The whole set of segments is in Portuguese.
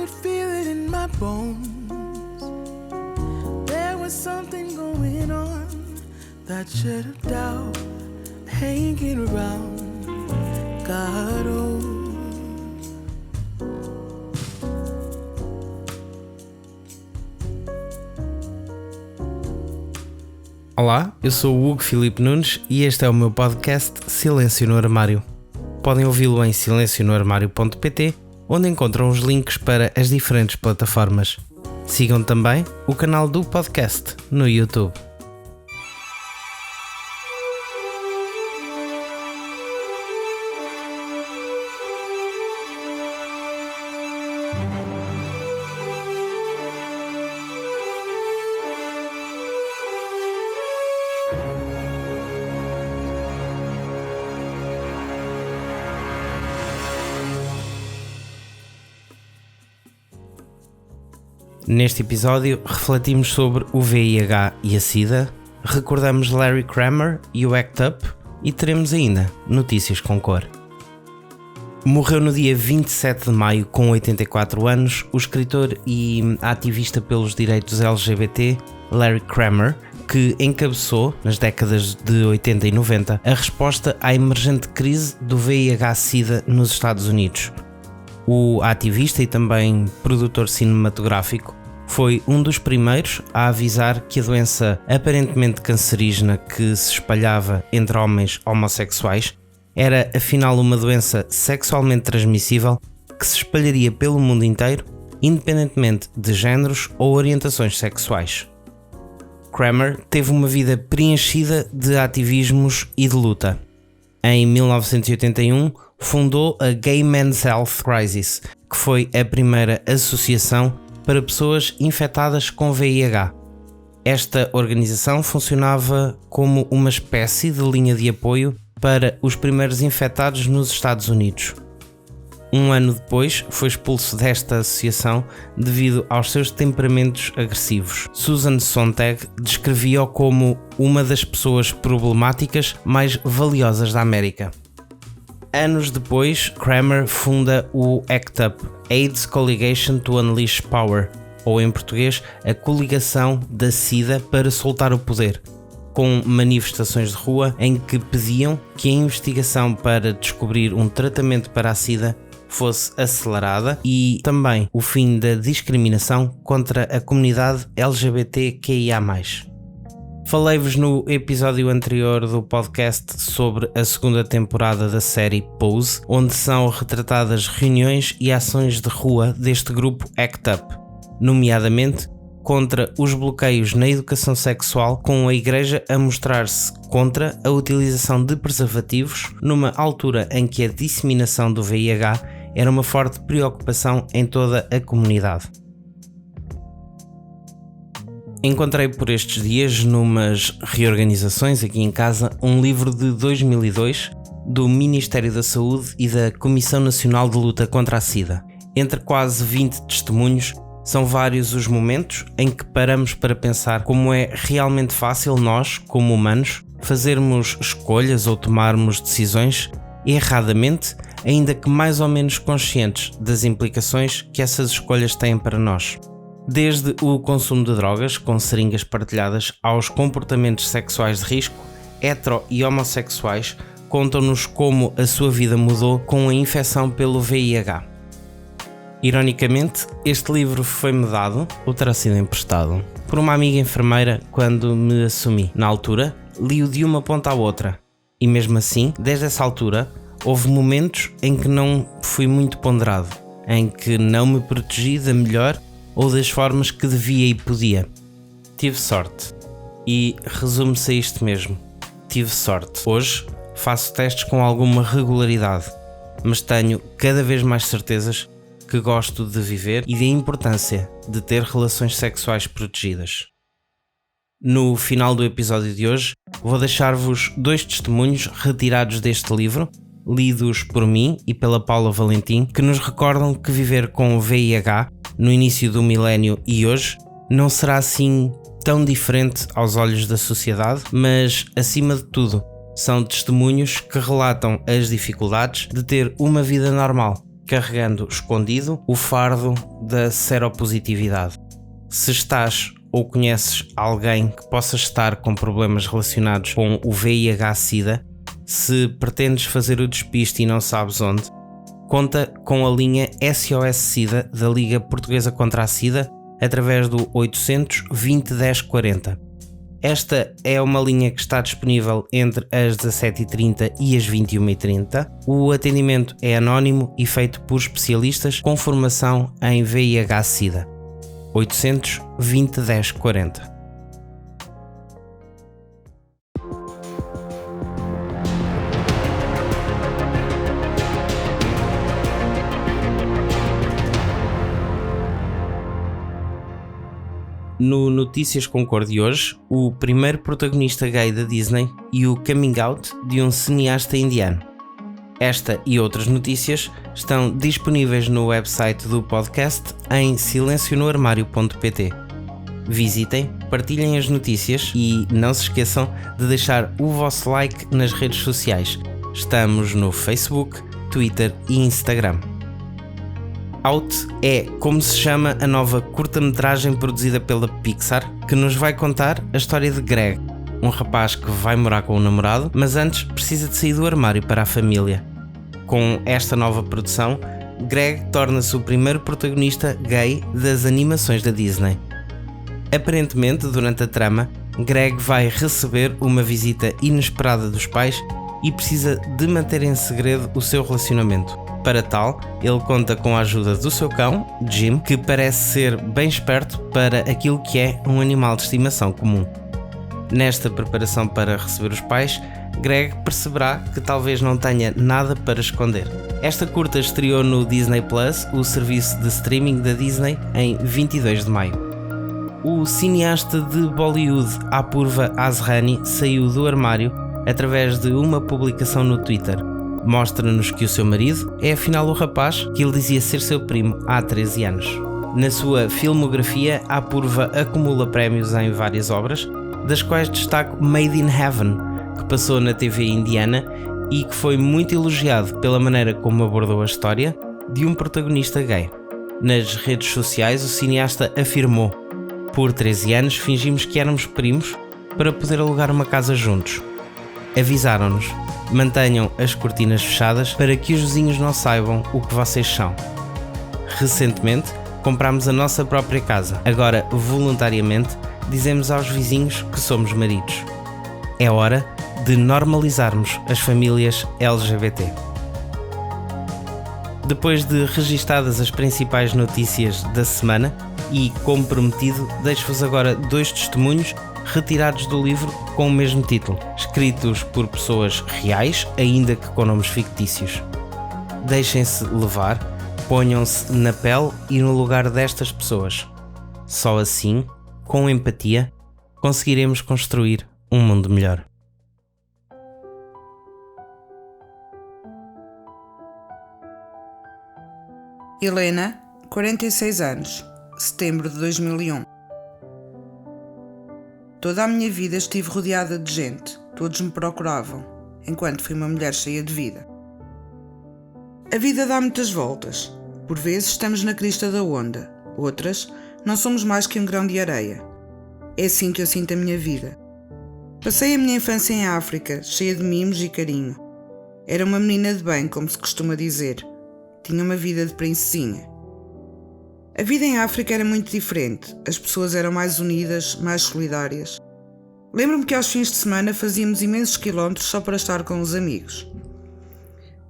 could feel it in my bones. There was something going on, that shade of doubt hanging around. God, oh. Olá, eu sou o Hugo Filipe Nunes e este é o meu podcast Silêncio no Armário. Podem ouvi-lo em silencionoarmario.pt, onde encontram os links para as diferentes plataformas. Sigam também o canal do podcast no YouTube. Neste episódio refletimos sobre o VIH e a SIDA, recordamos Larry Kramer e o ACT UP e teremos ainda notícias com cor. Morreu no dia 27 de maio com 84 anos o escritor e ativista pelos direitos LGBT Larry Kramer, que encabeçou, nas décadas de 80 e 90, a resposta à emergente crise do VIH-Sida nos Estados Unidos. O ativista e também produtor cinematográfico foi um dos primeiros a avisar que a doença aparentemente cancerígena que se espalhava entre homens homossexuais era afinal uma doença sexualmente transmissível que se espalharia pelo mundo inteiro, independentemente de géneros ou orientações sexuais. Kramer teve uma vida preenchida de ativismos e de luta. Em 1981, fundou a Gay Men's Health Crisis, que foi a primeira associação para pessoas infectadas com VIH. Esta organização funcionava como uma espécie de linha de apoio para os primeiros infectados nos Estados Unidos. Um ano depois, foi expulso desta associação devido aos seus temperamentos agressivos. Susan Sontag descrevia-o como uma das pessoas problemáticas mais valiosas da América. Anos depois, Kramer funda o ACT UP, AIDS Coalition to Unleash Power, ou em português, a coligação da SIDA para soltar o poder, com manifestações de rua em que pediam que a investigação para descobrir um tratamento para a SIDA fosse acelerada e também o fim da discriminação contra a comunidade LGBTQIA+. Falei-vos no episódio anterior do podcast sobre a segunda temporada da série Pose, onde são retratadas reuniões e ações de rua deste grupo ACT UP, nomeadamente contra os bloqueios na educação sexual, com a Igreja a mostrar-se contra a utilização de preservativos numa altura em que a disseminação do VIH era uma forte preocupação em toda a comunidade. Encontrei por estes dias, numas reorganizações aqui em casa, um livro de 2002 do Ministério da Saúde e da Comissão Nacional de Luta contra a SIDA. Entre quase 20 testemunhos, são vários os momentos em que paramos para pensar como é realmente fácil nós, como humanos, fazermos escolhas ou tomarmos decisões erradamente, ainda que mais ou menos conscientes das implicações que essas escolhas têm para nós. Desde o consumo de drogas com seringas partilhadas aos comportamentos sexuais de risco, hetero e homossexuais contam-nos como a sua vida mudou com a infecção pelo VIH. Ironicamente, este livro foi-me dado, ou terá sido emprestado, por uma amiga enfermeira quando me assumi. Na altura, li-o de uma ponta à outra, e mesmo assim, desde essa altura, houve momentos em que não fui muito ponderado, em que não me protegi da melhor ou das formas que devia e podia. Tive sorte. E resume-se a isto mesmo. Tive sorte. Hoje faço testes com alguma regularidade, mas tenho cada vez mais certezas que gosto de viver e da importância de ter relações sexuais protegidas. No final do episódio de hoje, vou deixar-vos 2 testemunhos retirados deste livro, lidos por mim e pela Paula Valentim, que nos recordam que viver com o VIH no início do milénio e hoje não será assim tão diferente aos olhos da sociedade, mas acima de tudo são testemunhos que relatam as dificuldades de ter uma vida normal, carregando escondido o fardo da seropositividade. Se estás ou conheces alguém que possa estar com problemas relacionados com o VIH-Sida, se pretendes fazer o despiste e não sabes onde, conta com a linha SOS SIDA da Liga Portuguesa contra a SIDA através do 800 20 10 40. Esta é uma linha que está disponível entre as 17h30 e as 21h30. O atendimento é anónimo e feito por especialistas com formação em VIH-Sida. 800 20 10 40. No Notícias com Cor de hoje, o primeiro protagonista gay da Disney e o coming out de um cineasta indiano. Esta e outras notícias estão disponíveis no website do podcast em silencionoarmario.pt. Visitem, partilhem as notícias e não se esqueçam de deixar o vosso like nas redes sociais. Estamos no Facebook, Twitter e Instagram. Out é como se chama a nova curta-metragem produzida pela Pixar, que nos vai contar a história de Greg, um rapaz que vai morar com o namorado, mas antes precisa de sair do armário para a família. Com esta nova produção, Greg torna-se o primeiro protagonista gay das animações da Disney. Aparentemente, durante a trama, Greg vai receber uma visita inesperada dos pais e precisa de manter em segredo o seu relacionamento. Para tal, ele conta com a ajuda do seu cão, Jim, que parece ser bem esperto para aquilo que é um animal de estimação comum. Nesta preparação para receber os pais, Greg perceberá que talvez não tenha nada para esconder. Esta curta estreou no Disney Plus, o serviço de streaming da Disney, em 22 de maio. O cineasta de Bollywood Apurva Azrani saiu do armário através de uma publicação no Twitter. Mostra-nos que o seu marido é afinal o rapaz que ele dizia ser seu primo há 13 anos. Na sua filmografia, Apurva acumula prémios em várias obras, das quais destaco Made in Heaven, que passou na TV indiana e que foi muito elogiado pela maneira como abordou a história de um protagonista gay. Nas redes sociais, o cineasta afirmou: "Por 13 anos fingimos que éramos primos para poder alugar uma casa juntos. Avisaram-nos: mantenham as cortinas fechadas para que os vizinhos não saibam o que vocês são. Recentemente, comprámos a nossa própria casa. Agora, voluntariamente, dizemos aos vizinhos que somos maridos. É hora de normalizarmos as famílias LGBT." Depois de registadas as principais notícias da semana e, como prometido, deixo-vos agora 2 testemunhos retirados do livro com o mesmo título, escritos por pessoas reais, ainda que com nomes fictícios. Deixem-se levar, ponham-se na pele e no lugar destas pessoas. Só assim, com empatia, conseguiremos construir um mundo melhor. Helena, 46 anos, setembro de 2001. Toda a minha vida estive rodeada de gente, todos me procuravam, enquanto fui uma mulher cheia de vida. A vida dá muitas voltas, por vezes estamos na crista da onda, outras não somos mais que um grão de areia. É assim que eu sinto a minha vida. Passei a minha infância em África, cheia de mimos e carinho. Era uma menina de bem, como se costuma dizer. Tinha uma vida de princesinha. A vida em África era muito diferente, as pessoas eram mais unidas, mais solidárias. Lembro-me que aos fins de semana fazíamos imensos quilómetros só para estar com os amigos.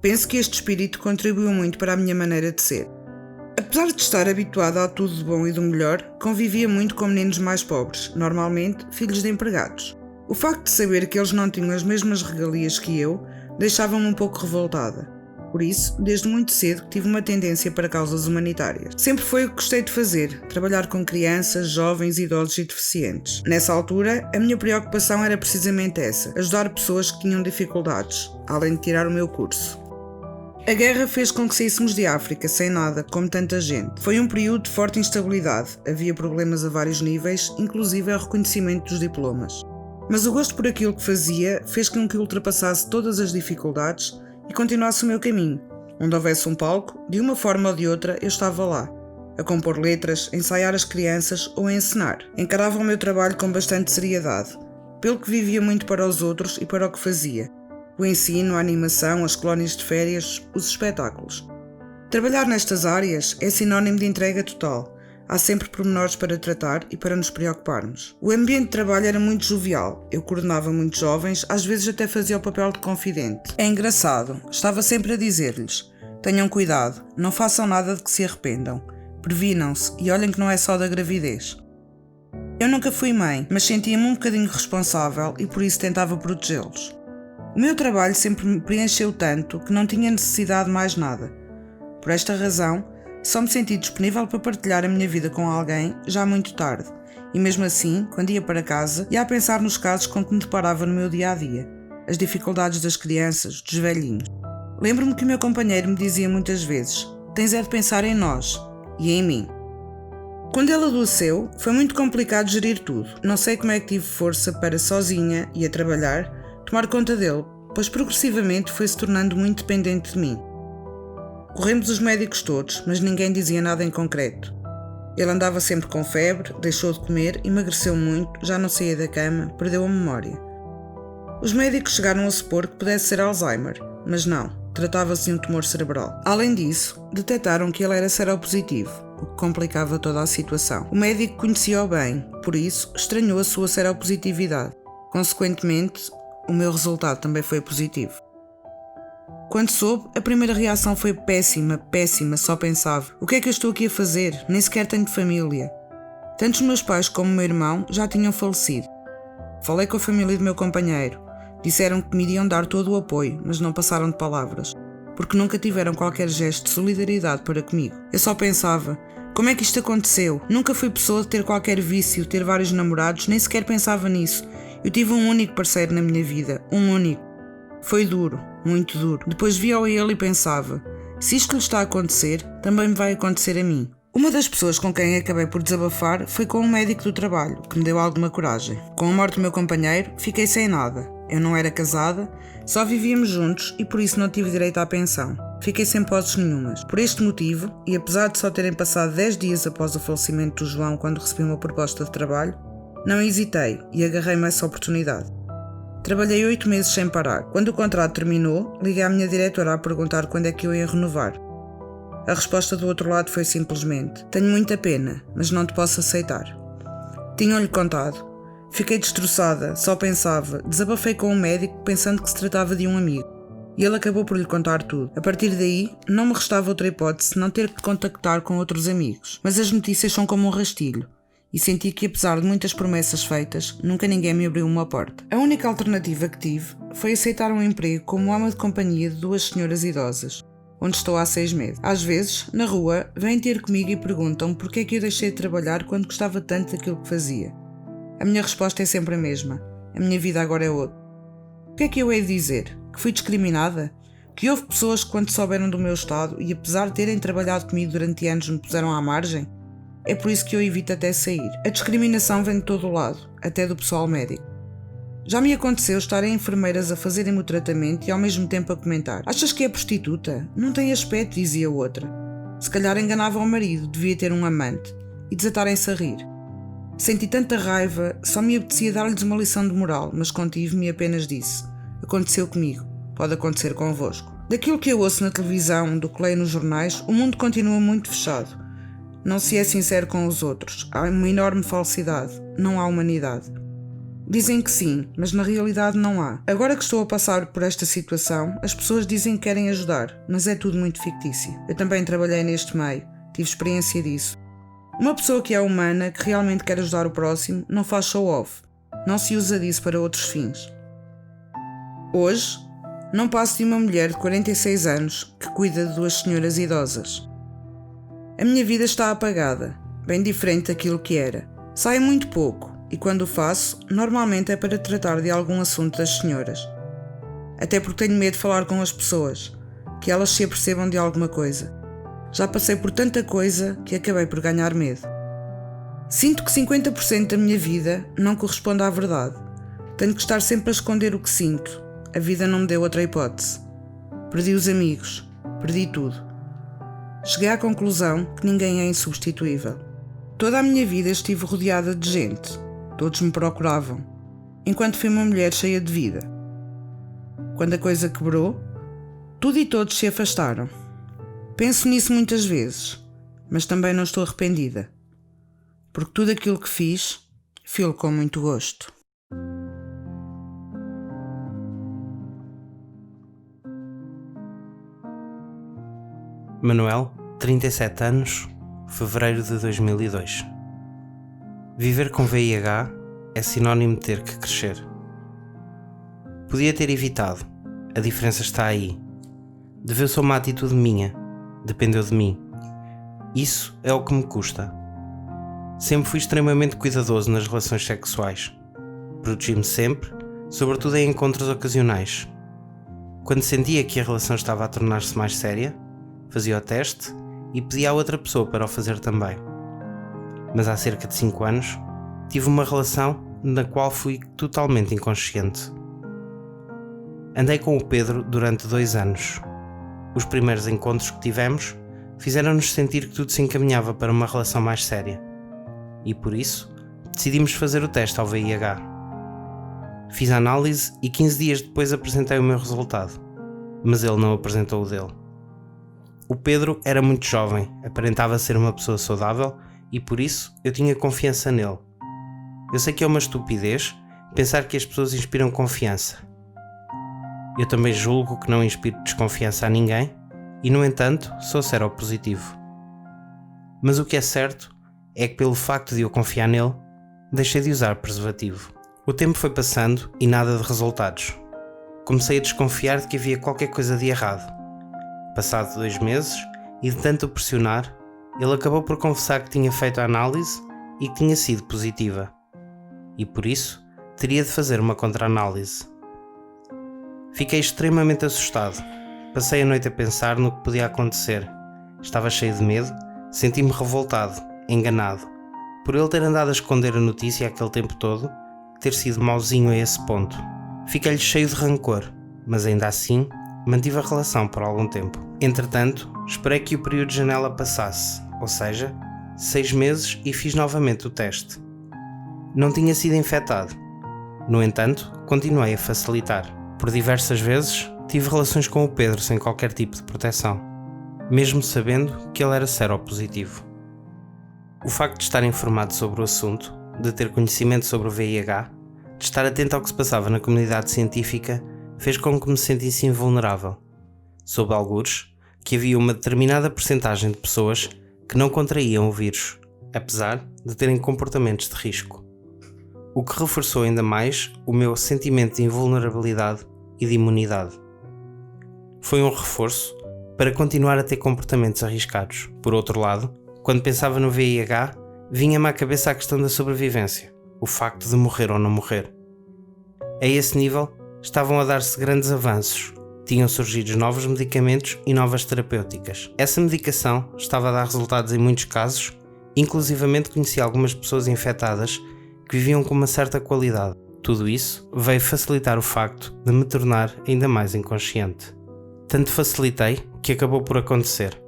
Penso que este espírito contribuiu muito para a minha maneira de ser. Apesar de estar habituada a tudo de bom e do melhor, convivia muito com meninos mais pobres, normalmente filhos de empregados. O facto de saber que eles não tinham as mesmas regalias que eu deixava-me um pouco revoltada. Por isso, desde muito cedo, tive uma tendência para causas humanitárias. Sempre foi o que gostei de fazer, trabalhar com crianças, jovens, idosos e deficientes. Nessa altura, a minha preocupação era precisamente essa, ajudar pessoas que tinham dificuldades, além de tirar o meu curso. A guerra fez com que saíssemos de África sem nada, como tanta gente. Foi um período de forte instabilidade, havia problemas a vários níveis, inclusive o reconhecimento dos diplomas. Mas o gosto por aquilo que fazia fez com que ultrapassasse todas as dificuldades e continuasse o meu caminho. Onde houvesse um palco, de uma forma ou de outra eu estava lá, a compor letras, a ensaiar as crianças ou a encenar. Encarava o meu trabalho com bastante seriedade, pelo que vivia muito para os outros e para o que fazia. O ensino, a animação, as colónias de férias, os espetáculos. Trabalhar nestas áreas é sinónimo de entrega total. Há sempre pormenores para tratar e para nos preocuparmos. O ambiente de trabalho era muito jovial. Eu coordenava muitos jovens, às vezes até fazia o papel de confidente. É engraçado, estava sempre a dizer-lhes: tenham cuidado, não façam nada de que se arrependam. Previnam-se e olhem que não é só da gravidez. Eu nunca fui mãe, mas sentia-me um bocadinho responsável e por isso tentava protegê-los. O meu trabalho sempre me preencheu tanto que não tinha necessidade de mais nada. Por esta razão, só me senti disponível para partilhar a minha vida com alguém já muito tarde, e mesmo assim, quando ia para casa, ia a pensar nos casos com que me deparava no meu dia-a-dia, as dificuldades das crianças, dos velhinhos. Lembro-me que o meu companheiro me dizia muitas vezes: tens é de pensar em nós e em mim. Quando ele adoeceu, foi muito complicado gerir tudo. Não sei como é que tive força para, sozinha e a trabalhar, tomar conta dele, pois progressivamente foi se tornando muito dependente de mim. Corremos os médicos todos, mas ninguém dizia nada em concreto. Ele andava sempre com febre, deixou de comer, emagreceu muito, já não saía da cama, perdeu a memória. Os médicos chegaram a supor que pudesse ser Alzheimer, mas não, tratava-se de um tumor cerebral. Além disso, detectaram que ele era seropositivo, o que complicava toda a situação. O médico conhecia-o bem, por isso estranhou a sua seropositividade. Consequentemente, o meu resultado também foi positivo. Quando soube, a primeira reação foi péssima, só pensava: o que é que eu estou aqui a fazer? Nem sequer tenho família. Tanto os meus pais como o meu irmão já tinham falecido. Falei com a família do meu companheiro. Disseram que me iriam dar todo o apoio, mas não passaram de palavras, porque nunca tiveram qualquer gesto de solidariedade para comigo. Eu só pensava: como é que isto aconteceu? Nunca fui pessoa de ter qualquer vício, ter vários namorados, nem sequer pensava nisso. Eu tive um único parceiro na minha vida, um único. Foi duro, muito duro. Depois via-o a ele e pensava: se isto lhe está a acontecer, também me vai acontecer a mim. Uma das pessoas com quem acabei por desabafar foi com um médico do trabalho, que me deu alguma coragem. Com a morte do meu companheiro, fiquei sem nada. Eu não era casada, só vivíamos juntos e por isso não tive direito à pensão. Fiquei sem posses nenhumas. Por este motivo, e apesar de só terem passado 10 dias após o falecimento do João quando recebi uma proposta de trabalho, não hesitei e agarrei-me a essa oportunidade. Trabalhei 8 meses sem parar. Quando o contrato terminou, liguei à minha diretora a perguntar quando é que eu ia renovar. A resposta do outro lado foi simplesmente: tenho muita pena, mas não te posso aceitar. Tinham-lhe contado. Fiquei destroçada, só pensava. Desabafei com um médico pensando que se tratava de um amigo. E ele acabou por lhe contar tudo. A partir daí, não me restava outra hipótese senão ter que contactar com outros amigos. Mas as notícias são como um rastilho. E senti que, apesar de muitas promessas feitas, nunca ninguém me abriu uma porta. A única alternativa que tive foi aceitar um emprego como ama de companhia de 2 senhoras idosas, onde estou há 6 meses. Às vezes, na rua, vêm ter comigo e perguntam porque é que eu deixei de trabalhar quando gostava tanto daquilo que fazia. A minha resposta é sempre a mesma: a minha vida agora é outra. O que é que eu hei de dizer? Que fui discriminada? Que houve pessoas que, quando souberam do meu estado e apesar de terem trabalhado comigo durante anos, me puseram à margem? É por isso que eu evito até sair. A discriminação vem de todo o lado, até do pessoal médico. Já me aconteceu estarem enfermeiras a fazerem-me o tratamento e ao mesmo tempo a comentar: achas que é prostituta? Não tem aspecto, dizia outra. Se calhar enganava o marido, devia ter um amante. E desatarem-se a rir. Senti tanta raiva, só me apetecia dar-lhes uma lição de moral, mas contive-me e apenas disse: aconteceu comigo, pode acontecer convosco. Daquilo que eu ouço na televisão, do que leio nos jornais, o mundo continua muito fechado. Não se é sincero com os outros, há uma enorme falsidade, não há humanidade. Dizem que sim, mas na realidade não há. Agora que estou a passar por esta situação, as pessoas dizem que querem ajudar, mas é tudo muito fictício. Eu também trabalhei neste meio, tive experiência disso. Uma pessoa que é humana, que realmente quer ajudar o próximo, não faz show-off, não se usa disso para outros fins. Hoje, não passo de uma mulher de 46 anos que cuida de 2 senhoras idosas. A minha vida está apagada, bem diferente daquilo que era. Saio muito pouco e quando o faço, normalmente é para tratar de algum assunto das senhoras. Até porque tenho medo de falar com as pessoas, que elas se apercebam de alguma coisa. Já passei por tanta coisa que acabei por ganhar medo. Sinto que 50% da minha vida não corresponde à verdade. Tenho que estar sempre a esconder o que sinto. A vida não me deu outra hipótese. Perdi os amigos, perdi tudo. Cheguei à conclusão que ninguém é insubstituível. Toda a minha vida estive rodeada de gente. Todos me procuravam, enquanto fui uma mulher cheia de vida. Quando a coisa quebrou, tudo e todos se afastaram. Penso nisso muitas vezes, mas também não estou arrependida, porque tudo aquilo que fiz, fiz-lo com muito gosto. Manuel, 37 anos, fevereiro de 2002. Viver com VIH é sinónimo de ter que crescer. Podia ter evitado, a diferença está aí. Deveu-se a uma atitude minha, dependeu de mim. Isso é o que me custa. Sempre fui extremamente cuidadoso nas relações sexuais. Protegi-me sempre, sobretudo em encontros ocasionais. Quando sentia que a relação estava a tornar-se mais séria, fazia o teste e pedia a outra pessoa para o fazer também. Mas há cerca de 5 anos, tive uma relação na qual fui totalmente inconsciente. Andei com o Pedro durante 2 anos. Os primeiros encontros que tivemos fizeram-nos sentir que tudo se encaminhava para uma relação mais séria. E por isso, decidimos fazer o teste ao VIH. Fiz a análise e 15 dias depois apresentei o meu resultado, mas ele não apresentou o dele. O Pedro era muito jovem, aparentava ser uma pessoa saudável e por isso eu tinha confiança nele. Eu sei que é uma estupidez pensar que as pessoas inspiram confiança. Eu também julgo que não inspiro desconfiança a ninguém e, no entanto, sou seropositivo. Mas o que é certo é que, pelo facto de eu confiar nele, deixei de usar preservativo. O tempo foi passando e nada de resultados. Comecei a desconfiar de que havia qualquer coisa de errado. Passado 2 meses, e de tanto o pressionar, ele acabou por confessar que tinha feito a análise e que tinha sido positiva. E por isso, teria de fazer uma contra-análise. Fiquei extremamente assustado. Passei a noite a pensar no que podia acontecer. Estava cheio de medo, senti-me revoltado, enganado, por ele ter andado a esconder a notícia aquele tempo todo, ter sido mauzinho a esse ponto. Fiquei-lhe cheio de rancor, mas ainda assim, mantive a relação por algum tempo. Entretanto, esperei que o período de janela passasse, ou seja, 6 meses, e fiz novamente o teste. Não tinha sido infectado. No entanto, continuei a facilitar. Por diversas vezes, tive relações com o Pedro sem qualquer tipo de proteção, mesmo sabendo que ele era seropositivo. O facto de estar informado sobre o assunto, de ter conhecimento sobre o VIH, de estar atento ao que se passava na comunidade científica, fez com que me sentisse invulnerável. Soube algures que havia uma determinada percentagem de pessoas que não contraíam o vírus, apesar de terem comportamentos de risco. O que reforçou ainda mais o meu sentimento de invulnerabilidade e de imunidade. Foi um reforço para continuar a ter comportamentos arriscados. Por outro lado, quando pensava no VIH, vinha-me à cabeça a questão da sobrevivência, o facto de morrer ou não morrer. A esse nível, estavam a dar-se grandes avanços, tinham surgido novos medicamentos e novas terapêuticas. Essa medicação estava a dar resultados em muitos casos, inclusivamente conheci algumas pessoas infectadas que viviam com uma certa qualidade. Tudo isso veio facilitar o facto de me tornar ainda mais inconsciente. Tanto facilitei que acabou por acontecer.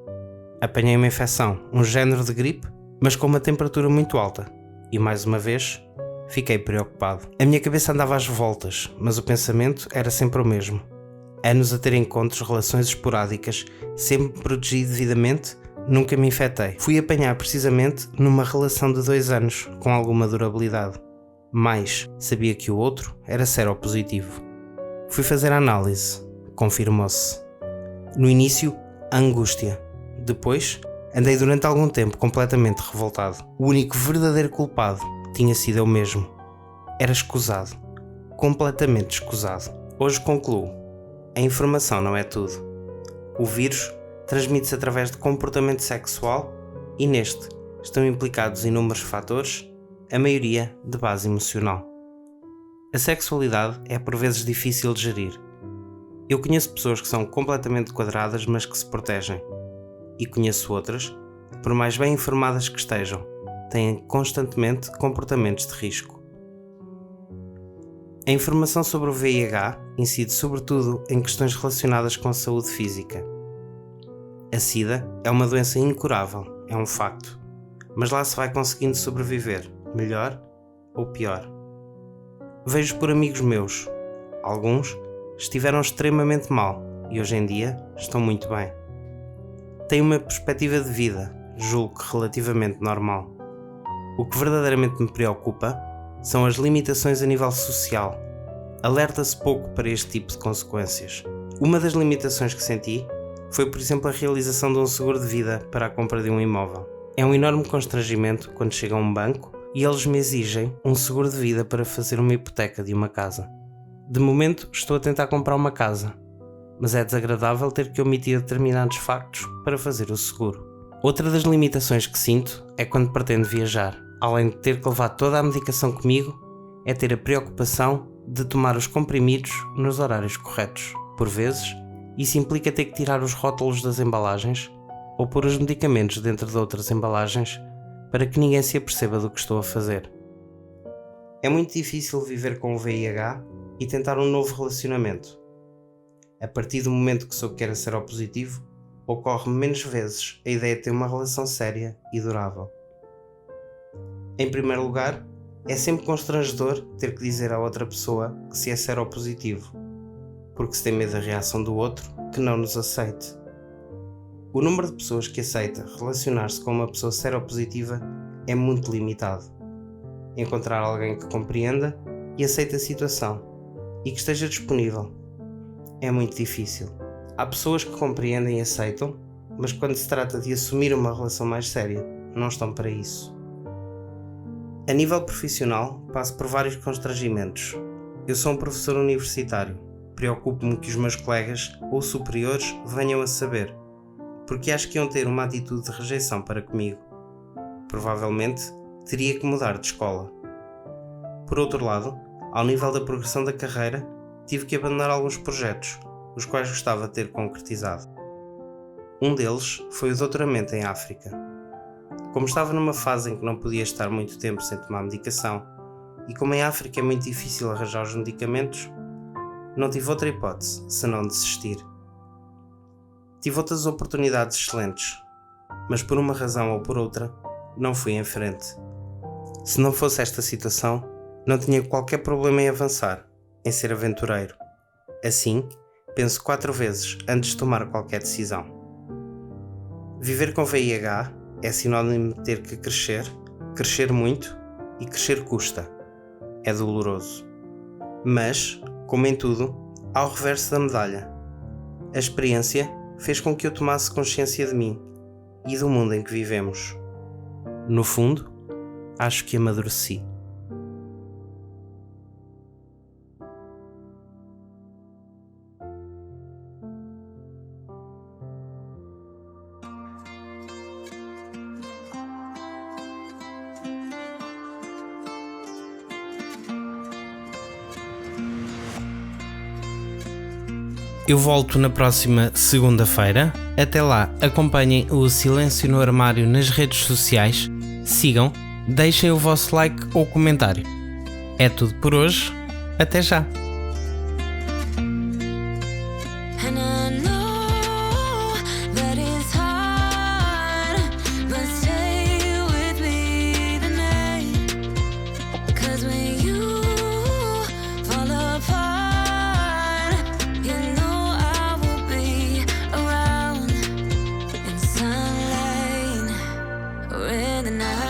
Apanhei uma infecção, um género de gripe, mas com uma temperatura muito alta, e mais uma vez, fiquei preocupado. A minha cabeça andava às voltas, mas o pensamento era sempre o mesmo. Anos a ter encontros, relações esporádicas, sempre me protegi devidamente, nunca me infectei. Fui apanhar precisamente numa relação de 2 anos, com alguma durabilidade. Mas sabia que o outro era seropositivo. Fui fazer a análise, confirmou-se. No início, a angústia. Depois, andei durante algum tempo completamente revoltado. O único verdadeiro culpado tinha sido eu mesmo. Era escusado. Completamente escusado. Hoje concluo. A informação não é tudo. O vírus transmite-se através de comportamento sexual e neste estão implicados inúmeros fatores, a maioria de base emocional. A sexualidade é por vezes difícil de gerir. Eu conheço pessoas que são completamente quadradas mas que se protegem. E conheço outras, por mais bem informadas que estejam, têm constantemente comportamentos de risco. A informação sobre o VIH incide sobretudo em questões relacionadas com a saúde física. A SIDA é uma doença incurável, é um facto, mas lá se vai conseguindo sobreviver, melhor ou pior. Vejo por amigos meus, alguns estiveram extremamente mal e hoje em dia estão muito bem. Tenho uma perspectiva de vida, julgo que relativamente normal. O que verdadeiramente me preocupa são as limitações a nível social. Alerta-se pouco para este tipo de consequências. Uma das limitações que senti foi, por exemplo, a realização de um seguro de vida para a compra de um imóvel. É um enorme constrangimento quando chego a um banco e eles me exigem um seguro de vida para fazer uma hipoteca de uma casa. De momento estou a tentar comprar uma casa, mas é desagradável ter que omitir determinados factos para fazer o seguro. Outra das limitações que sinto é quando pretendo viajar. Além de ter que levar toda a medicação comigo, é ter a preocupação de tomar os comprimidos nos horários corretos. Por vezes, isso implica ter que tirar os rótulos das embalagens ou pôr os medicamentos dentro de outras embalagens para que ninguém se aperceba do que estou a fazer. É muito difícil viver com o VIH e tentar um novo relacionamento. A partir do momento que soube que era seropositivo, ocorre-me menos vezes a ideia de ter uma relação séria e durável. Em primeiro lugar, é sempre constrangedor ter que dizer à outra pessoa que se é seropositivo, porque se tem medo da reação do outro que não nos aceite. O número de pessoas que aceita relacionar-se com uma pessoa seropositiva é muito limitado. Encontrar alguém que compreenda e aceite a situação e que esteja disponível é muito difícil. Há pessoas que compreendem e aceitam, mas quando se trata de assumir uma relação mais séria, não estão para isso. A nível profissional, passo por vários constrangimentos. Eu sou um professor universitário. Preocupo-me que os meus colegas ou superiores venham a saber, porque acho que iam ter uma atitude de rejeição para comigo. Provavelmente, teria que mudar de escola. Por outro lado, ao nível da progressão da carreira, tive que abandonar alguns projetos, os quais gostava de ter concretizado. Um deles foi o doutoramento em África. Como estava numa fase em que não podia estar muito tempo sem tomar medicação, e como em África é muito difícil arranjar os medicamentos, não tive outra hipótese senão desistir. Tive outras oportunidades excelentes, mas por uma razão ou por outra, não fui em frente. Se não fosse esta situação, não tinha qualquer problema em avançar, em ser aventureiro. Assim, penso 4 vezes antes de tomar qualquer decisão. Viver com VIH é sinónimo de ter que crescer muito e crescer custa. É doloroso. Mas, como em tudo, há o reverso da medalha. A experiência fez com que eu tomasse consciência de mim e do mundo em que vivemos. No fundo, acho que amadureci. Eu volto na próxima segunda-feira. Até lá, acompanhem o Silêncio no Armário nas redes sociais, sigam, deixem o vosso like ou comentário. É tudo por hoje, até já! The night